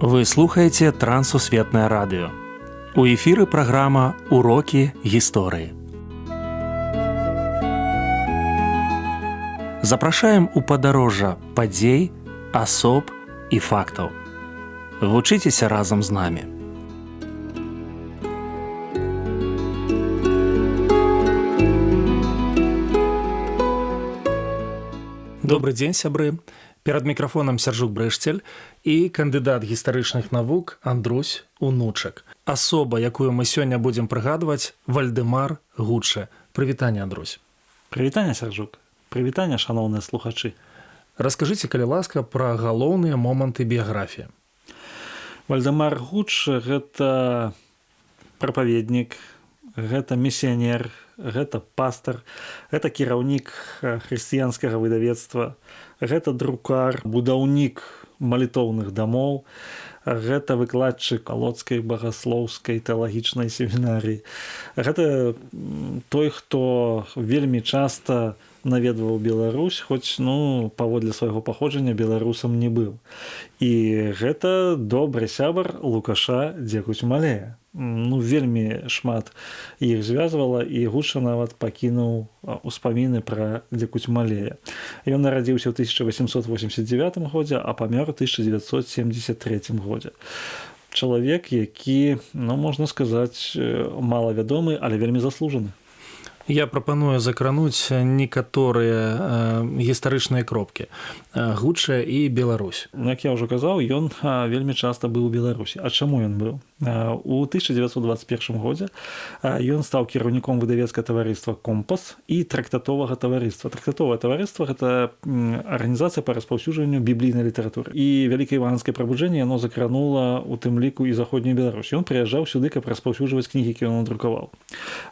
Вы слухаеце Трансусветнае радыё. У эфіры праграма «Урокі гісторыі». Запрашаем у падарожжа падзей, асоб і фактаў. Вучыцеся разам з намі. Добры дзень, сябры. Перад мікрафонам Сяржук Брэшцель і кандыдат гістарычных навук Андрусь Унучак. Асоба, якую мы сёння будзем прыгадваць, Вальдэмар Гуччэ. Прывітанне, Андрусь. Прывітанне, Сяржук. Прывітанне, шаноўныя слухачы. Раскажыце, калі ласка, пра галоўныя моманты біяграфіі. Вальдэмар Гуччэ – гэта прапаведнік, гэта місіянер, гэта пастар, гэта кіраўнік хрысціянскага выдавецтва, гэта друкар, будаўнік малітоўных дамоў, гэта выкладчык Лодскай багаслоўскай тэалагічнай семінарыі. Гэта той, хто вельмі часта наведваў Беларусь, хоць, паводле свайго паходжання беларусам не быў. І гэта добры сябар Лукаша Дзекуцьмалея. Вельмі шмат іх звязвала, і Гуччэ нават пакінуў успаміны пра Дзекуцьмалея. Ён нарадзіўся ў 1889 годзе, а памёр у 1973 годзе. Чалавек, які, можна сказаць, малавядомы, але вельмі заслужаны. Я прапаную закрануць некаторыя гістарычныя кропкі. Гуччэ і Беларусь. Як я ўжо казаў, ён вельмі часта быў у Беларусі. А чаму ён быў? У 1921 годзе ён стаў кіраўніком выдавецкага таварыства «Компас» і трактатовага таварыства. Трактатовае таварыства – гэта арганізацыя па распаўсюджванню біблійнай літаратуры. І вялікае івангельскае прабуджэнне яно закранула у тым ліку і заходнюю Беларусь. Ён прыязджаў сюды, каб распаўсюджваць кнігі, які ён надрукаваў.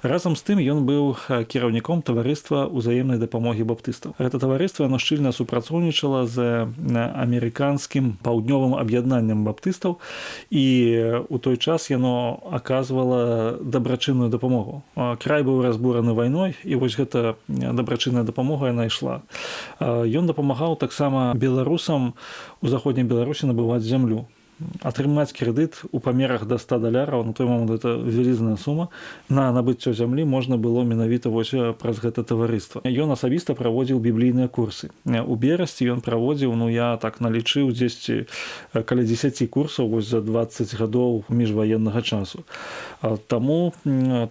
Разам з тым ён быў кіраўніком таварыства ўзаемнай дапамогі баптыстаў. Гэта таварыства яно шчыльна супрацоўнічала з амерыканскім паўднёвым аб'яднаннем баптыстаў, і ў той час яно аказвала дабрачынную дапамогу. Край быў разбураны вайной, і вось гэта дабрачынная дапамога яна ішла. Ён дапамагаў таксама беларусам у заходняй Беларусі набываць зямлю. Атрымаць крэдыт у памерах да $100, на той момант это вялізная сума, на набыццё зямлі можна было менавіта вось праз гэта таварыства. Ён асабіста праводзіў біблійныя курсы. У Берасці ён праводзіў, я так налічыў, дзесьці каля 10 курсаў вось за 20 гадоў міжваеннага часу. Таму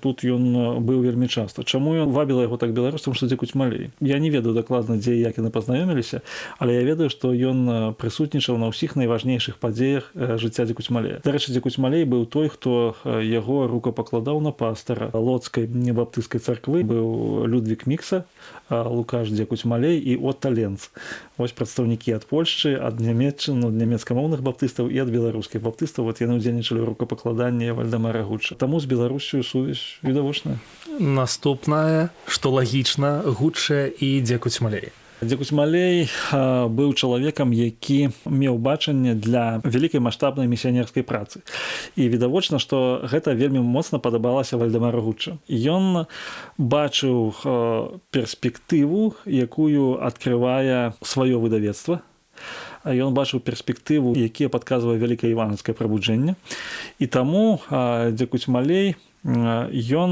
тут ён быў вельмі часта. Чаму ён вабіла яго так беларусам, што Дзекуцьмалей? Я не ведаю дакладна, дзе і як яны пазнаёміліся, але я ведаю, што ён прысутнічаў на ўсіх найважнейшых падзеях жыцця Дзекуцьмалея. Дарэчы, Дзекуцьмалей быў той, хто яго рукапакладаў на пастара Лодскай баптысцкай царквы. Быў Людвік Мікса, Лукаш Дзекуцьмалей і Отта Ленц. Вось прадстаўнікі ад Польшчы, ад Нямецчыны, нямецкамоўных баптыстаў і ад беларускіх баптыстаў. Яны ўдзельнічалі ў рукапакладанні Вальдэмара Гуччэ. Таму з Беларусю сувязь відавочная. Наступнае, што лагічна, Гуччэ і Дзекуцьмалей. Дзекуцьмалей быў чалавекам, які меў бачанне для вялікай маштабнай місіянерскай працы. І відавочна, што гэта вельмі моцна падабалася Вальдэмару Гуччэ. Ён бачыў перспектыву, якую адкрывае сваё выдавецтва. Ён бачыў перспектыву, якія падказвае вялікае івангельскае прабуджэнне. І таму Дзекуцьмалей ён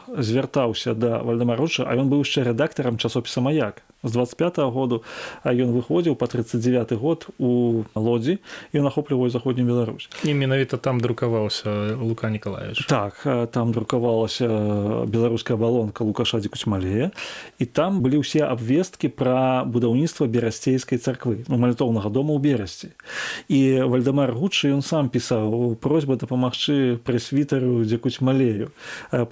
звяртаўся да Вальдэмара Гуччэ, а ён быў яшчэ рэдактарам часопіса «Маяк». З 25-го году ён выходзіў па 39-й год у Лодзі, і ён ахопліваў заходнюю Беларусь. І менавіта там друкаваўся Лука Нікалаевіч. Так, там друкавалася беларуская абалонка Лукаша Дзекуцьмалея, і там былі ўсе абвесткі пра будаўніцтва берасцейскай царквы, малітоўнага дома ў Берасці. І Вальдэмар Гуччэ ён сам пісаў просьба дапамагчы прэсвітару Дзекуцьмалею,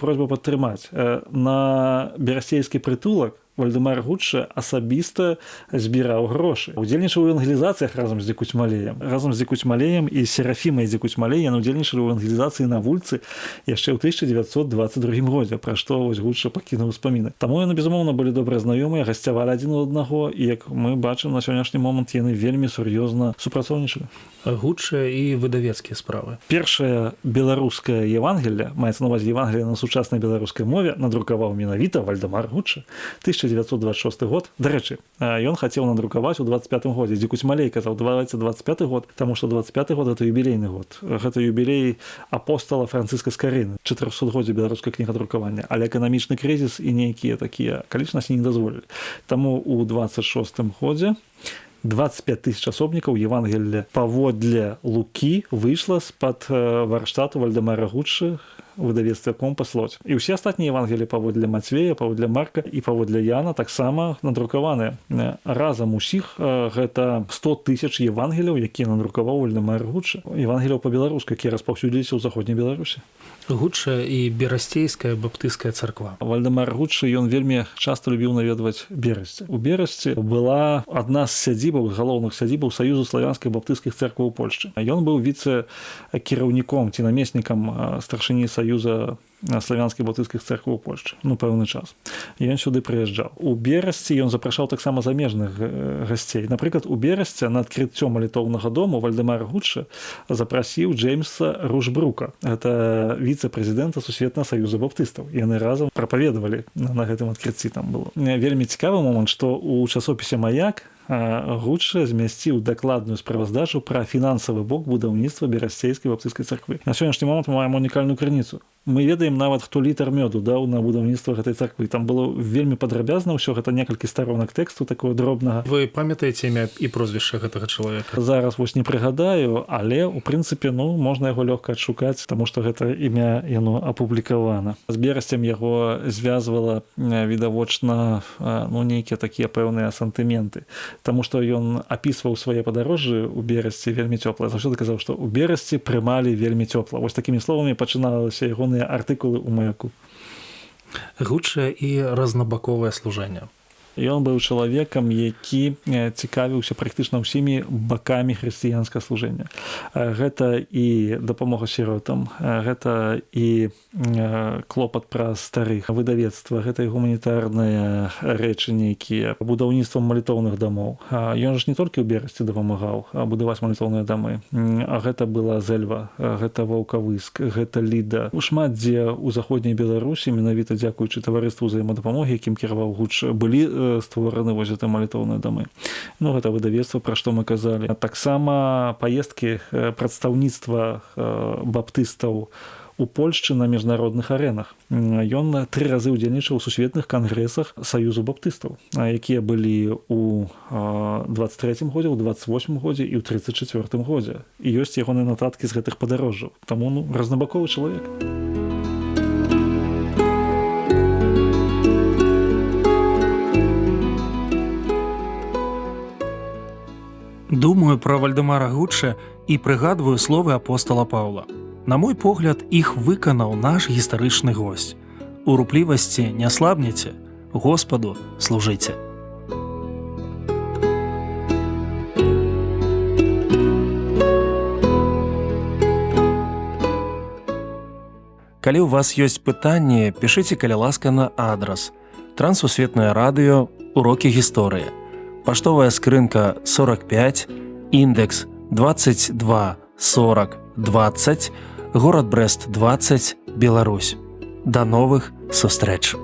просьба падтрымаць. На берасцейскі прытулак Вальдэмар Гуччэ асабіста збіраў грошы. Удзельнічаў у евангелізацыях разам з Дзекуцьмалеем. Разам з Дзекуцьмалеем і Серафімай Дзекуцьмалей яны удзельнічалі ў евангелізацыі на вуліцы яшчэ ў 1922 годзе, пра што Гуччэ пакінуў успаміны. Таму яны, безумоўна, былі добра знаёмыя, гасцявалі адзін у аднаго, і, як мы бачым, на сённяшні момант яны вельмі сур'ёзна супрацоўнічалі. Гуччэ і выдавецкія справы. Першае беларускае Евангелле, маецца на ўвазе Евангелле на сучаснай беларускай мове, надрукаваў менавіта Вальдэмар Гуччэ. 1926 год. Дарэчы, ён хацеў надрукаваць у 25 годзе. Дзікусь Малей казаў, давайце 25 год, таму што 25 год это юбілейны год. Гэта юбілей апостала Францыска Скарыны, 400годдзе беларускай кнігадрукавання. Але эканамічны крызіс і нейкія такія акалічнасці не дазволілі. Таму у 26 годзе 25 тысяч асобнікаў Евангелля паводле Лукі выйшла з-пад варштату Вальдэмара Гуччы у выдавецтве «Компас» Лодзь. І ўсе астатнія Евангелі паводле Мацвея, паводле Марка і паводле Яна таксама надрукаваныя. Разам усіх гэта 100 тысяч Евангеляў, якія надрукаваў Вальдэмар Гуччы. Евангеляў па-беларуску, якія распаўсюдзіліся ў заходняй Беларусі. Гучча і берасцейская баптысцкая царква. Вальдэмар Гуччы, ён вельмі часта любіў наведваць Берасці. У Берасці была адна з сядзібаў, галоўных сядзібаў Саюзу славянскіх баптысцкіх церкваў у Польшчы. Ён быў віцэ-кіраўніком ці намеснікам старшыні Саюза славянскіх баптысцкіх церкваў у Польшчы. Пэўны час. Ён сюды прыязджаў. У Берасці ён запрашаў таксама замежных гасцей. Напрыклад, у Берасці на адкрыццё малітоўнага дому Вальдэмар Гуччы запрасіў Джеймса Рушбрука. Гэта віцэ-прэзідэнта Сусветнага саюза баптыстаў. Яны разам прапаведавалі на гэтым адкрыцці там было. Вельмі цікавы момант, што ў часопісе «Маяк» Гуччы змясціў дакладную справаздачу пра фінансавы бок будаўніцтва берасцейскай баптысцкай царквы. На сённяшні момант мы маем унікальную крыніцу. Мы ведаем нават, хто літр мёду даў на будаўніцтва гэтай царквы. Там было вельмі падрабязна ўсё, гэта некалькі старонак тэксту такого дробнага. Вы памятаеце імя і прозвішча гэтага чалавека? Зараз вось не прыгадаю, але ў прынцыпе, можна яго лёгка адшукаць, таму што гэта імя яно апублікавана. З Берасцем яго звязвала відавочна нейкія такія пэўныя сантыменты. Таму што ён апісваў свае падарожжы ў Берасці вельмі цёпла. Заўсёды казаў, што ў Берасці прымалі вельмі цёпла. Вось такімі словамі пачыналася ягоныя артыкулы ў «Маяку». Гучча і разнабаковае служэнне. Ён быў чалавекам, які цікавіўся практычна ўсімі бакамі хрысціянскага служэння. Гэта і дапамога сіротам, гэта і клопат пра старых, выдавецтва, гэта і гуманітарныя рэчы нейкія, будаўніцтвам малітоўных дамоў. Ён ж не толькі ў Берасці дапамагаў будаваць малітоўныя дамы, а гэта была Зэльва, гэта Ваўкавыск, гэта Ліда. Шмат дзе ў заходняй Беларусі, менавіта дзякуючы таварыству ўзаемадапамогі, якім кіраваў Гуччы, былі створаны вось гэтыя малітоўныя дамы. Гэта выдавецтва, пра што мы казалі. Таксама паездкі прадстаўніцтва баптыстаў у Польшчы на міжнародных арэнах. Ён 3 разы ўдзельнічаў у сусветных кангрэсах Саюзу баптыстаў, якія былі ў 23 годзе, у 28 годзе і ў 34 годзе. І ёсць ягоныя нататкі з гэтых падарожжаў. Таму разнабаковы чалавек. Думаю пра Вальдэмара Гуччы і прыгадваю словы апостала Паўла. На мой погляд, іх выканаў наш гістарычны госць. У руплівасці не слабнеце, Господу служыце. Калі ў вас ёсць пытанні, пішыце, каля ласка, на адрас Трансусветнае радыё, урокі гісторыі. Паштовая скрынка 45, індекс 22 40 20, горад Брэст 20, Беларусь. Да новых сустрэч!